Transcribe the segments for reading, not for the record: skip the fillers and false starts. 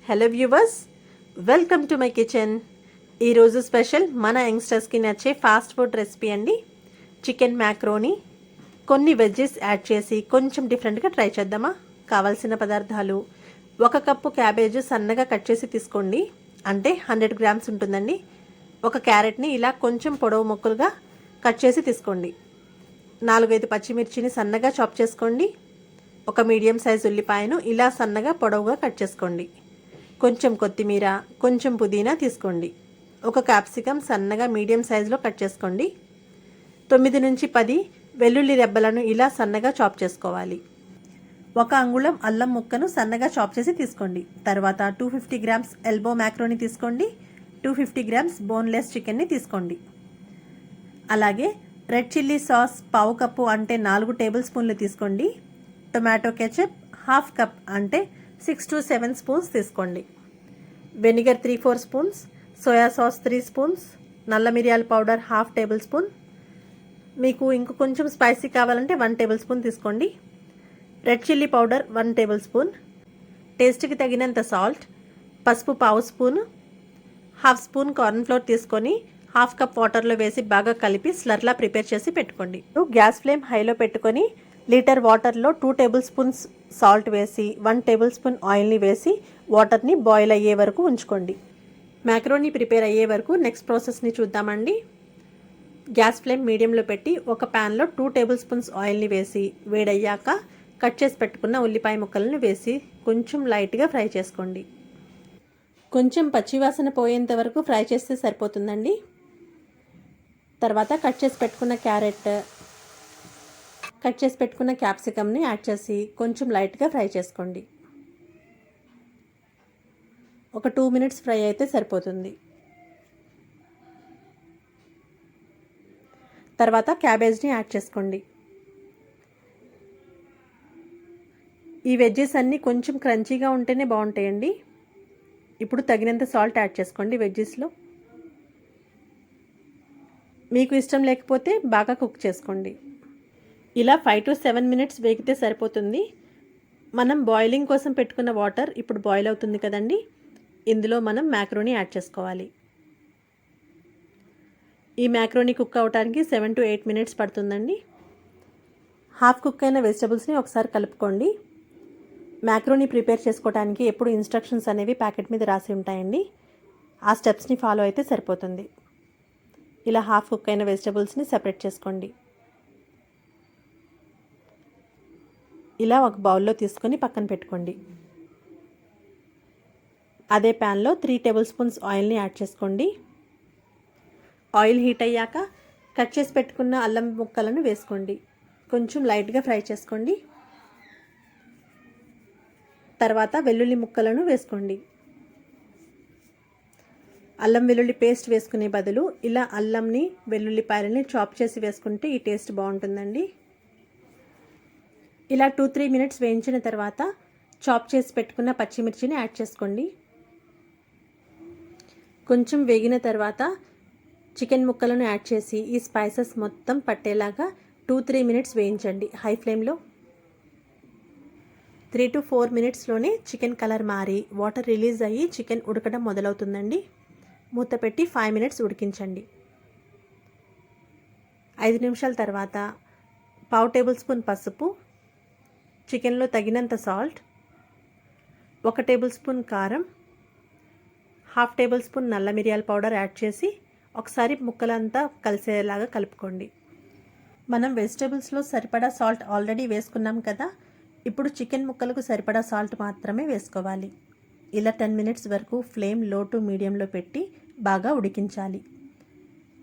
Hello viewers, welcome to my kitchen. ఈరోజు special మన యంగ్స్టర్స్కి నచ్చే ఫాస్ట్ ఫుడ్ రెసిపీ అండి. Chicken macaroni. కొన్ని వెజ్జెస్ యాడ్ చేసి కొంచెం డిఫరెంట్గా ట్రై చేద్దామా? కావాల్సిన పదార్థాలు: 1 కప్పు క్యాబేజ్ సన్నగా కట్ చేసి తీసుకోండి, అంటే 100 గ్రామ్స్ ఉంటుందండి. 1 క్యారెట్ని ఇలా కొంచెం పొడవు ముక్కలుగా కట్ చేసి తీసుకోండి. 4-5 పచ్చిమిర్చిని సన్నగా చాప్ చేసుకోండి. 1 మీడియం సైజ్ ఉల్లిపాయను ఇలా సన్నగా పొడవుగా కట్ చేసుకోండి. కొంచెం కొత్తిమీర, కొంచెం పుదీనా తీసుకోండి. 1 క్యాప్సికమ్ సన్నగా మీడియం సైజులో కట్ చేసుకోండి. 9 నుంచి 10 వెల్లుల్లి రెబ్బలను ఇలా సన్నగా చాప్ చేసుకోవాలి. 1 అంగుళం అల్లం ముక్కను సన్నగా చాప్ చేసి తీసుకోండి. తర్వాత 250 గ్రామ్స్ ఎల్బో మ్యాక్రోని తీసుకోండి. 250 గ్రామ్స్ బోన్లెస్ చికెన్ని తీసుకోండి. అలాగే రెడ్ చిల్లీ సాస్ 1/2 కప్పు అంటే 4 టేబుల్ స్పూన్లు తీసుకోండి. టొమాటో కెచప్ 1/2 కప్ అంటే 6 to 7 స్పూన్స్ తీసుకోండి. Vinegar 3-4 spoons, soya sauce 3 spoons, నల్ల మిరియాల పౌడర్ 1/2 టేబుల్ స్పూన్. మీకు ఇంక కొంచెం స్పైసీ కావాలంటే 1 టేబుల్ స్పూన్ తీసుకోండి. Red chilli powder 1 table spoon, టేస్ట్కి తగినంత సాల్ట్, పసుపు 1/2 స్పూన్, 1/2 స్పూన్ కార్న్ఫ్లోర్ తీసుకొని 1/2 కప్ వాటర్లో వేసి బాగా కలిపి స్లర్లా ప్రిపేర్ చేసి పెట్టుకోండి. గ్యాస్ ఫ్లేమ్ హైలో పెట్టుకొని లీటర్ వాటర్లో 2 టేబుల్ స్పూన్స్ సాల్ట్ వేసి 1 టేబుల్ స్పూన్ ఆయిల్ని వేసి వాటర్ని బాయిల్ అయ్యే వరకు ఉంచుకోండి. మ్యాక్రోనీ ప్రిపేర్ అయ్యే వరకు నెక్స్ట్ ప్రాసెస్ని చూద్దామండి. గ్యాస్ ఫ్లేమ్ మీడియంలో పెట్టి ఒక ప్యాన్లో 2 టేబుల్ స్పూన్స్ ఆయిల్ని వేసి వేడయ్యాక కట్ చేసి పెట్టుకున్న ఉల్లిపాయ ముక్కలను వేసి కొంచెం లైట్గా ఫ్రై చేసుకోండి. కొంచెం పచ్చివాసన పోయేంత వరకు ఫ్రై చేస్తే సరిపోతుందండి. తర్వాత కట్ చేసి పెట్టుకున్న క్యాప్సికమ్ని యాడ్ చేసి కొంచెం లైట్గా ఫ్రై చేసుకోండి. ఒక 2 మినిట్స్ ఫ్రై అయితే సరిపోతుంది. తర్వాత క్యాబేజ్ని యాడ్ చేసుకోండి. ఈ వెజ్జెస్ అన్నీ కొంచెం క్రంచీగా ఉంటేనే బాగుంటాయండి. ఇప్పుడు తగినంత సాల్ట్ యాడ్ చేసుకోండి వెజ్జెస్లో. మీకు ఇష్టం లేకపోతే బాగా కుక్ చేసుకోండి. ఇలా 5 to 7 మినిట్స్ వేగితే సరిపోతుంది. మనం బాయిలింగ్ కోసం పెట్టుకున్న వాటర్ ఇప్పుడు బాయిల్ అవుతుంది కదండి, ఇందులో మనం మ్యాక్రోనీ యాడ్ చేసుకోవాలి. ఈ మ్యాక్రోనీ కుక్ అవడానికి 7 to 8 మినిట్స్ పడుతుందండి. హాఫ్ కుక్ అయిన వెజిటబుల్స్ని ఒకసారి కలుపుకోండి. మ్యాక్రోనీ ప్రిపేర్ చేసుకోవడానికి ఎప్పుడు ఇన్స్ట్రక్షన్స్ అనేవి ప్యాకెట్ మీద రాసి ఉంటాయండి. ఆ స్టెప్స్ని ఫాలో అయితే సరిపోతుంది. ఇలా హాఫ్ కుక్ అయిన వెజిటబుల్స్ని సెపరేట్ చేసుకోండి. ఇలా ఒక బౌల్లో తీసుకొని పక్కన పెట్టుకోండి. అదే ప్యాన్లో 3 టేబుల్ స్పూన్స్ ఆయిల్ని యాడ్ చేసుకోండి. ఆయిల్ హీట్ అయ్యాక కట్ చేసి పెట్టుకున్న అల్లం ముక్కలను వేసుకోండి. కొంచెం లైట్గా ఫ్రై చేసుకోండి. తర్వాత వెల్లుల్లి ముక్కలను వేసుకోండి. అల్లం వెల్లుల్లి పేస్ట్ వేసుకునే బదులు ఇలా అల్లంని వెల్లుల్లిపాయలని చాప్ చేసి వేసుకుంటే ఈ టేస్ట్ బాగుంటుందండి. ఇలా 2-3 మినిట్స్ వేయించిన తర్వాత చాప్ చేసి పెట్టుకున్న పచ్చిమిర్చిని యాడ్ చేసుకోండి. కొంచెం వేగిన తర్వాత చికెన్ ముక్కలను యాడ్ చేసి ఈ స్పైసెస్ మొత్తం పట్టేలాగా 2-3 మినిట్స్ వేయించండి హై ఫ్లేమ్లో. 3 to 4 మినిట్స్లోనే చికెన్ కలర్ మారి వాటర్ రిలీజ్ అయ్యి చికెన్ ఉడకడం మొదలవుతుందండి. మూత పెట్టి 5 మినిట్స్ ఉడికించండి. 5 నిమిషాల తర్వాత 1/2 టేబుల్ స్పూన్ పసుపు, చికెన్లో తగినంత సాల్ట్, 1 టేబుల్ స్పూన్ కారం, 1/2 టేబుల్ స్పూన్ నల్ల మిరియాల పౌడర్ యాడ్ చేసి ఒకసారి ముక్కలంతా కలిసేలాగా కలుపుకోండి. మనం వెజిటబుల్స్లో సరిపడా సాల్ట్ ఆల్రెడీ వేసుకున్నాం కదా, ఇప్పుడు చికెన్ ముక్కలకు సరిపడా సాల్ట్ మాత్రమే వేసుకోవాలి. ఇలా 10 మినిట్స్ వరకు ఫ్లేమ్ లో టు మీడియంలో పెట్టి బాగా ఉడికించాలి.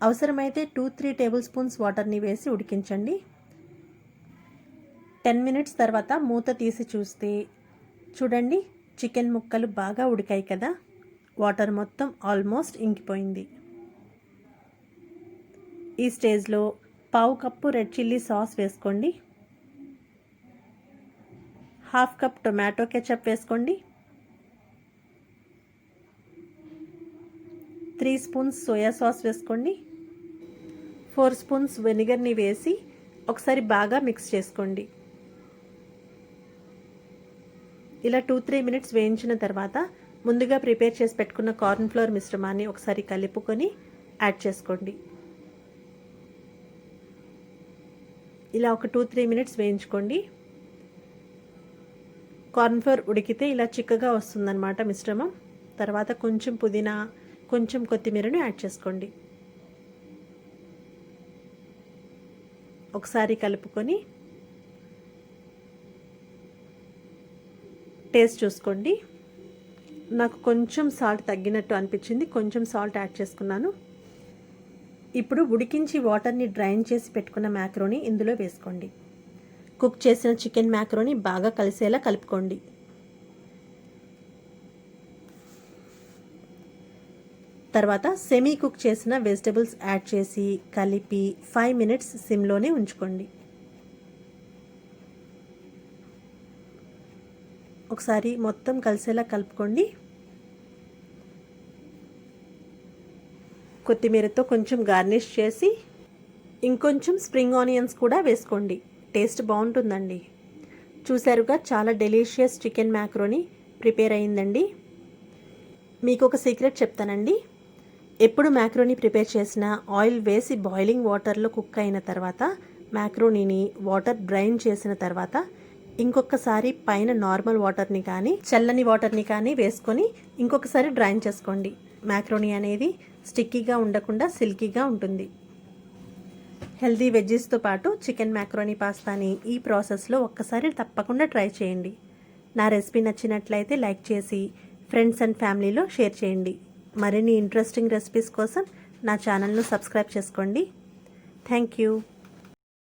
అవసరమైతే 2-3 టేబుల్ స్పూన్స్ వాటర్ని వేసి ఉడికించండి. 10 మినిట్స్ తర్వాత మూత తీసి చూస్తే చూడండి, చికెన్ ముక్కలు బాగా ఉడికాయి కదా, వాటర్ మొత్తం ఆల్మోస్ట్ ఇంకిపోయింది. ఈ స్టేజ్లో 1/2 కప్పు రెడ్ చిల్లీ సాస్ వేసుకోండి. 1/2 కప్ టొమాటో కెచప్ వేసుకోండి. 3 స్పూన్స్ సోయా సాస్ వేసుకోండి. 4 స్పూన్స్ వెనిగర్ని వేసి ఒకసారి బాగా మిక్స్ చేసుకోండి. ఇలా 2-3 మినిట్స్ వేయించిన తర్వాత ముందుగా ప్రిపేర్ చేసి పెట్టుకున్న కార్న్ ఫ్లోర్ మిశ్రమాన్ని ఒకసారి కలుపుకొని యాడ్ చేసుకోండి. ఇలా ఒక 2-3 మినిట్స్ వేయించుకోండి. కార్న్ ఫ్లోర్ ఉడికితే ఇలా చిక్కగా వస్తుందన్నమాట మిశ్రమం. తర్వాత కొంచెం పుదీనా, కొంచెం కొత్తిమీరను యాడ్ చేసుకోండి. ఒకసారి కలుపుకొని టేస్ట్ చూసుకోండి. నాకు కొంచెం సాల్ట్ తగ్గినట్టు అనిపించింది, కొంచెం సాల్ట్ యాడ్ చేసుకున్నాను. ఇప్పుడు ఉడికించి వాటర్ని డ్రైన్ చేసి పెట్టుకున్న మ్యాక్రోని ఇందులో వేసుకోండి. కుక్ చేసిన చికెన్ మ్యాక్రోని బాగా కలిసేలా కలుపుకోండి. తర్వాత సెమీ కుక్ చేసిన వెజిటబుల్స్ యాడ్ చేసి కలిపి 5 మినిట్స్ సిమ్లోనే ఉంచుకోండి. ఒకసారి మొత్తం కలిసేలా కలుపుకోండి. కొత్తిమీరతో కొంచెం గార్నిష్ చేసి ఇంకొంచెం స్ప్రింగ్ ఆనియన్స్ కూడా వేసుకోండి. టేస్ట్ బాగుంటుందండి. చూసారుగా, చాలా డెలీషియస్ చికెన్ మ్యాక్రోని ప్రిపేర్ అయిందండి. మీకు ఒక సీక్రెట్ చెప్తానండి. ఎప్పుడు మ్యాక్రోని ప్రిపేర్ చేసినా ఆయిల్ వేసి బాయిలింగ్ వాటర్లో కుక్ అయిన తర్వాత మ్యాక్రోనీని వాటర్ డ్రైన్ చేసిన తర్వాత ఇంకొకసారి పైన నార్మల్ వాటర్ని కానీ చల్లని వాటర్ని కానీ వేసుకొని ఇంకొకసారి డ్రైన్ చేసుకోండి. మ్యాక్రోనీ అనేది స్టిక్కీగా ఉండకుండా సిల్కీగా ఉంటుంది. హెల్తీ వెజ్జెస్తో పాటు చికెన్ మ్యాక్రోనీ పాస్తాని ఈ ప్రాసెస్లో ఒక్కసారి తప్పకుండా ట్రై చేయండి. నా రెసిపీ నచ్చినట్లయితే లైక్ చేసి ఫ్రెండ్స్ అండ్ ఫ్యామిలీలో షేర్ చేయండి. మరిన్ని ఇంట్రెస్టింగ్ రెసిపీస్ కోసం నా ఛానల్ను సబ్స్క్రైబ్ చేసుకోండి. Thank you.